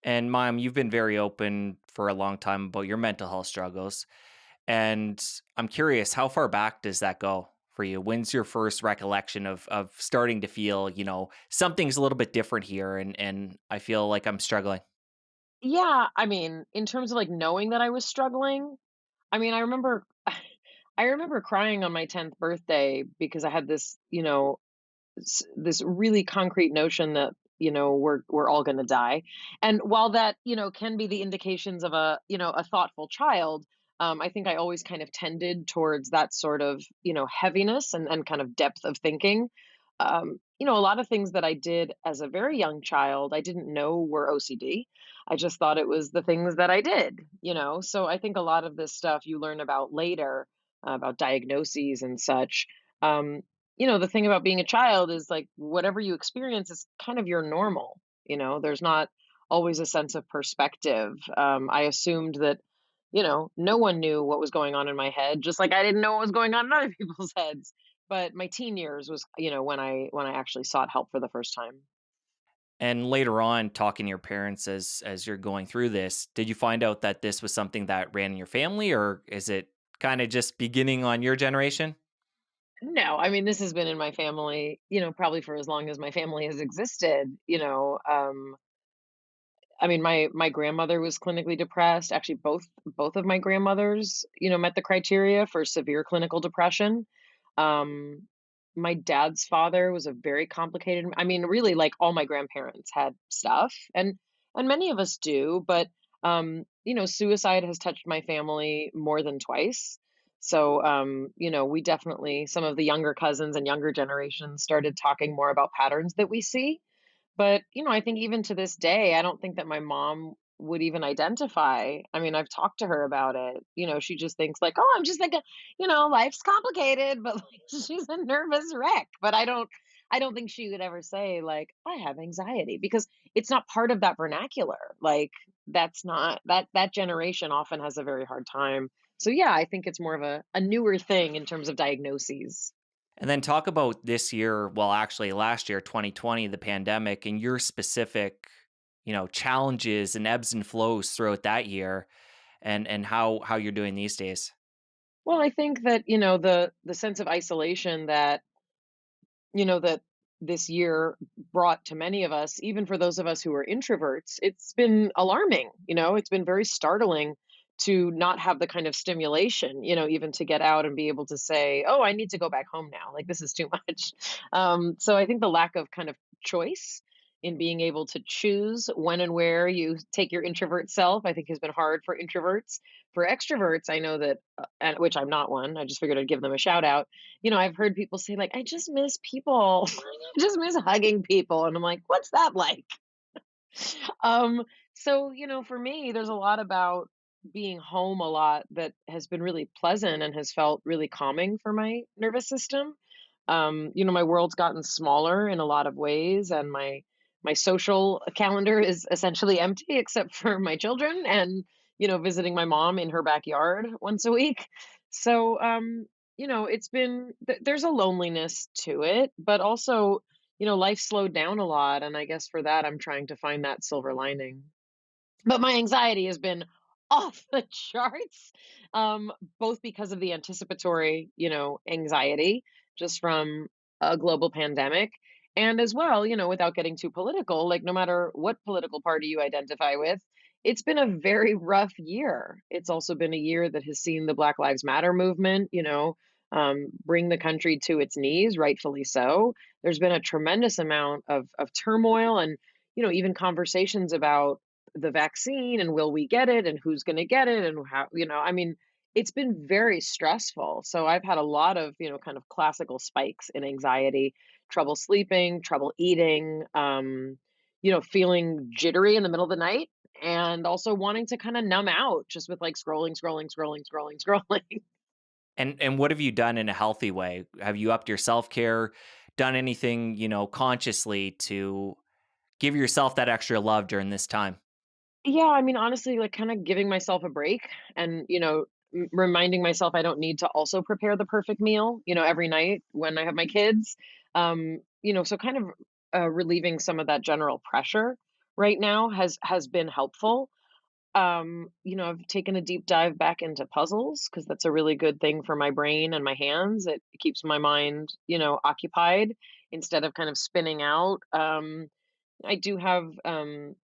And Mom, you've been very open for a long time about your mental health struggles. And I'm curious, how far back does that go for you? When's your first recollection of starting to feel, something's a little bit different here and I feel like I'm struggling? Yeah, I mean, in terms of, like, knowing that I was struggling, I mean, I remember I remember crying on my 10th birthday because I had this, this really concrete notion that, we're all gonna die. And while that, can be the indications of a thoughtful child, I think I always kind of tended towards that sort of, heaviness and kind of depth of thinking. A lot of things that I did as a very young child, I didn't know were OCD. I just thought it was the things that I did. So I think a lot of this stuff you learn about later, about diagnoses and such. Um, the thing about being a child is like whatever you experience is kind of your normal. There's not always a sense of perspective. I assumed that, no one knew what was going on in my head, just like I didn't know what was going on in other people's heads. But my teen years was, when I actually sought help for the first time. And later on, talking to your parents as you're going through this, did you find out that this was something that ran in your family, or is it kind of just beginning on your generation? No, I mean, this has been in my family, probably for as long as my family has existed. I mean, my grandmother was clinically depressed. Actually, both of my grandmothers, met the criteria for severe clinical depression. Um, my dad's father was a very complicated. I mean, really, like all my grandparents had stuff, and many of us do. But suicide has touched my family more than twice. So, we definitely some of the younger cousins and younger generations started talking more about patterns that we see, but, I think even to this day, I don't think that my mom would even identify. I mean, I've talked to her about it. She just thinks like, "Oh, I'm just like life's complicated," but like she's a nervous wreck. But I don't think she would ever say like, "I have anxiety," because it's not part of that vernacular. Like that's not that generation often has a very hard time. So yeah, I think it's more of a newer thing in terms of diagnoses. And then talk about this year, well, actually last year, 2020, the pandemic, and your specific, challenges and ebbs and flows throughout that year, and how you're doing these days. Well, I think that, the sense of isolation that this year brought to many of us, even for those of us who are introverts, it's been alarming. It's been very startling to not have the kind of stimulation, even to get out and be able to say, oh, I need to go back home now. Like, this is too much. So I think the lack of kind of choice in being able to choose when and where you take your introvert self, I think has been hard for introverts. For extroverts, I know that, and which I'm not one, I just figured I'd give them a shout out. I've heard people say like, "I just miss people. I just miss hugging people." And I'm like, "What's that like?" Um, so, for me, there's a lot about being home a lot that has been really pleasant and has felt really calming for my nervous system. My world's gotten smaller in a lot of ways, and my social calendar is essentially empty except for my children and visiting my mom in her backyard once a week. So it's been there's a loneliness to it, but also life slowed down a lot, and I guess for that I'm trying to find that silver lining. But my anxiety has been off the charts, both because of the anticipatory, anxiety just from a global pandemic. And as well, without getting too political, like no matter what political party you identify with, it's been a very rough year. It's also been a year that has seen the Black Lives Matter movement, bring the country to its knees, rightfully so. There's been a tremendous amount of turmoil and, even conversations about the vaccine and will we get it and who's going to get it and how, I mean, it's been very stressful. So I've had a lot of, kind of classical spikes in anxiety, trouble sleeping, trouble eating, feeling jittery in the middle of the night and also wanting to kind of numb out just with like scrolling, scrolling, scrolling, scrolling, scrolling. And what have you done in a healthy way? Have you upped your self-care, done anything, consciously to give yourself that extra love during this time? Yeah, I mean, honestly, like kind of giving myself a break and, reminding myself I don't need to also prepare the perfect meal, every night when I have my kids. So kind of relieving some of that general pressure right now has been helpful. I've taken a deep dive back into puzzles because that's a really good thing for my brain and my hands. It keeps my mind, occupied instead of kind of spinning out. I do have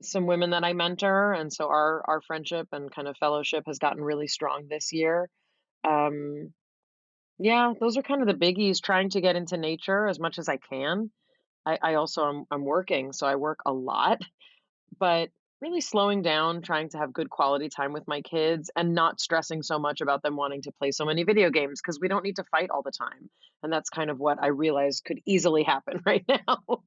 some women that I mentor, and so our friendship and kind of fellowship has gotten really strong this year. Um, yeah, those are kind of the biggies. Trying to get into nature as much as I can. I also I'm working, so I work a lot, but really slowing down, trying to have good quality time with my kids and not stressing so much about them wanting to play so many video games because we don't need to fight all the time. And that's kind of what I realize could easily happen right now.